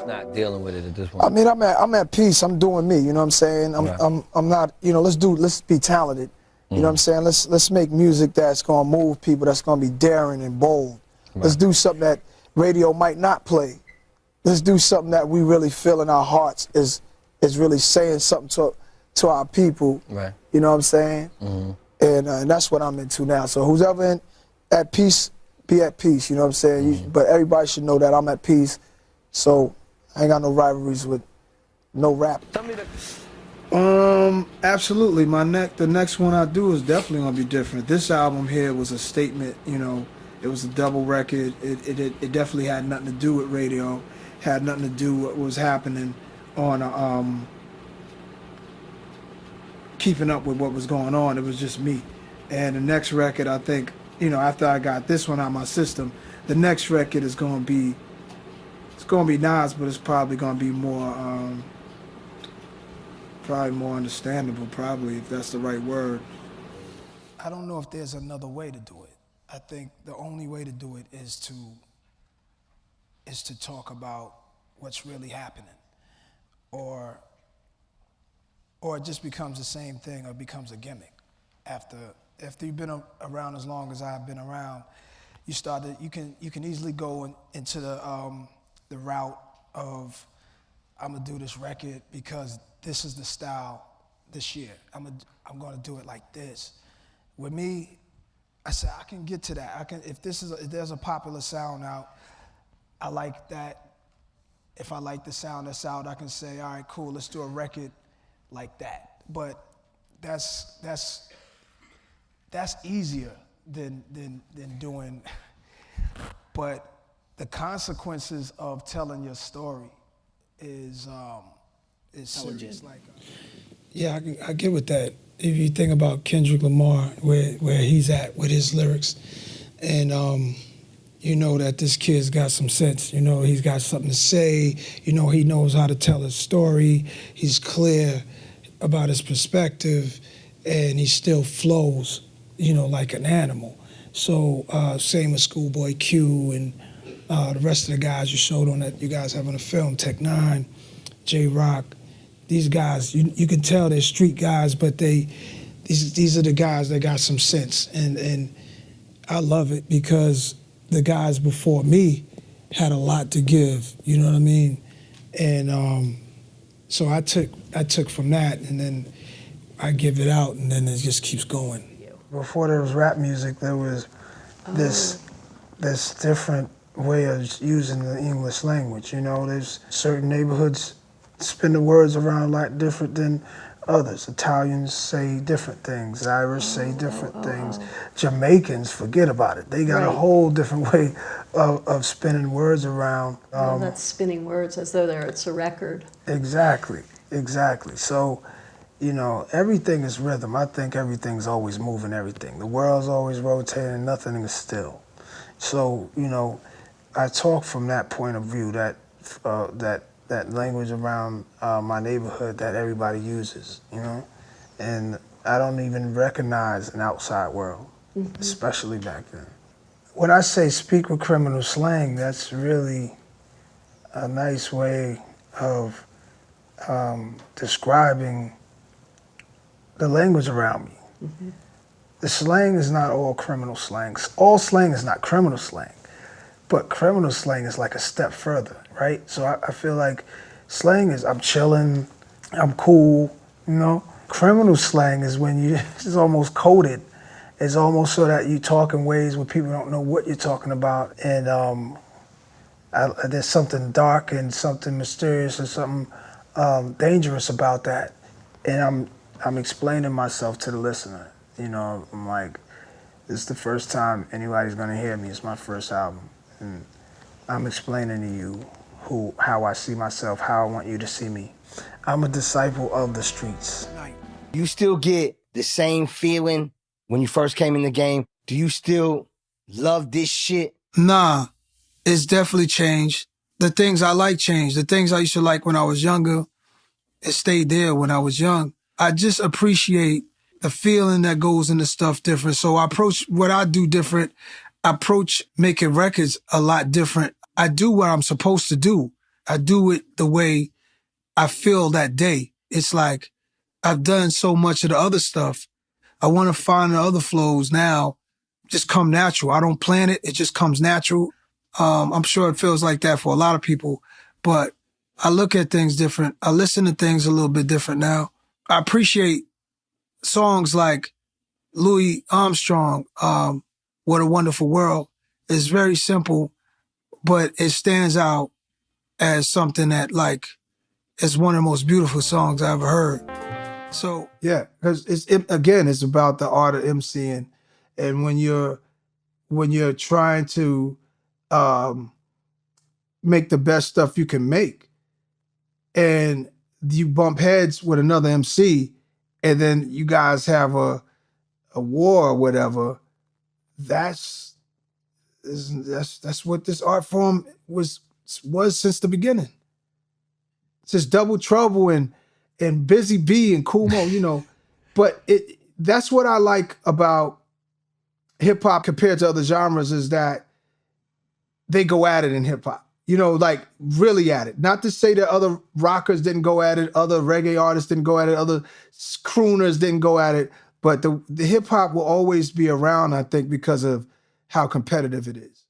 not dealing with it at this point? I mean, I'm at peace. I'm doing me. You know what I'm saying? I'm not. You know, let's be talented. You know what I'm saying? Let's make music that's gonna move people. That's gonna be daring and bold. Right. Let's do something that radio might not play. Let's do something that we really feel in our hearts is really saying something to our people. Right. You know what I'm saying? And that's what I'm into now. So who's ever at peace, be at peace. You know what I'm saying? But everybody should know that I'm at peace. So I ain't got no rivalries with no rap. Tell me Absolutely. The next one I do is definitely gonna be different. This album here was a statement. You know, it was a double record. It definitely had nothing to do with radio. Had nothing to do with what was happening on keeping up with what was going on. It was just me. And the next record, I think, you know, after I got this one out of my system, the next record is gonna be. It's gonna be nice, but it's probably gonna be more, probably more understandable. Probably, if that's the right word. I don't know if there's another way to do it. I think the only way to do it is to talk about what's really happening, or it just becomes the same thing, or becomes a gimmick. After you've been around as long as I've been around, you can easily go into the route of, I'm gonna do this record because this is the style this year. I'm gonna do it like this. With me, I said I can get to that. If there's a popular sound out, I like that. If I like the sound that's out, I can say, all right, cool, let's do a record like that. But that's easier than doing. But the consequences of telling your story is serious. Yeah, I get with that. If you think about Kendrick Lamar, where he's at with his lyrics, and you know that this kid's got some sense. You know, he's got something to say. You know, he knows how to tell his story. He's clear about his perspective, and he still flows, you know, like an animal. So same with Schoolboy Q and the rest of the guys you showed on that you guys have on the film, Tech Nine, J-Rock. These guys, you can tell they're street guys, but these are the guys that got some sense, and I love it because the guys before me had a lot to give. You know what I mean? And so I took from that, and then I give it out, and then it just keeps going. Before there was rap music, there was this different way of using the English language. You know, there's certain neighborhoods spin the words around a lot different than others. Italians say different things. Irish say different things. Jamaicans, forget about it. They got a whole different way of spinning words around. Well, that's spinning words as though it's a record. Exactly. So, you know, everything is rhythm. I think everything's always moving everything. The world's always rotating, nothing is still. So, you know, I talk from that point of view, that language around my neighborhood that everybody uses, you know? And I don't even recognize an outside world, especially back then. When I say speak with criminal slang, that's really a nice way of describing the language around me. The slang is not all criminal slang. All slang is not criminal slang, but criminal slang is like a step further, right? So I feel like slang is I'm chilling, I'm cool, you know? Criminal slang is when it's almost coded. It's almost so that you talk in ways where people don't know what you're talking about. And there's something dark and something mysterious and something dangerous about that. And I'm explaining myself to the listener. You know, I'm like, this is the first time anybody's gonna hear me. It's my first album. And I'm explaining to you how I see myself, how I want you to see me. I'm a disciple of the streets. You still get the same feeling when you first came in the game? Do you still love this shit? Nah, it's definitely changed. The things I like changed. The things I used to like when I was younger, it stayed there when I was young. I just appreciate the feeling that goes into stuff different. So I approach what I do different. I approach making records a lot different. I do what I'm supposed to do. I do it the way I feel that day. It's like I've done so much of the other stuff. I want to find the other flows now just come natural. I don't plan it. It just comes natural. I'm sure it feels like that for a lot of people, but I look at things different. I listen to things a little bit different now. I appreciate songs like Louis Armstrong, What a Wonderful World. It's very simple, but it stands out as something that like is one of the most beautiful songs I ever heard. So yeah, because it's about the art of MCing, and when you're trying to make the best stuff you can make, and you bump heads with another MC, and then you guys have a war or whatever. That's what this art form was since the beginning. It's just Double Trouble and Busy Bee and Kool Moe, you know. But that's what I like about hip hop compared to other genres, is that they go at it in hip hop. You know, like really at it. Not to say that other rockers didn't go at it, other reggae artists didn't go at it, other crooners didn't go at it, but the hip hop will always be around, I think, because of how competitive it is.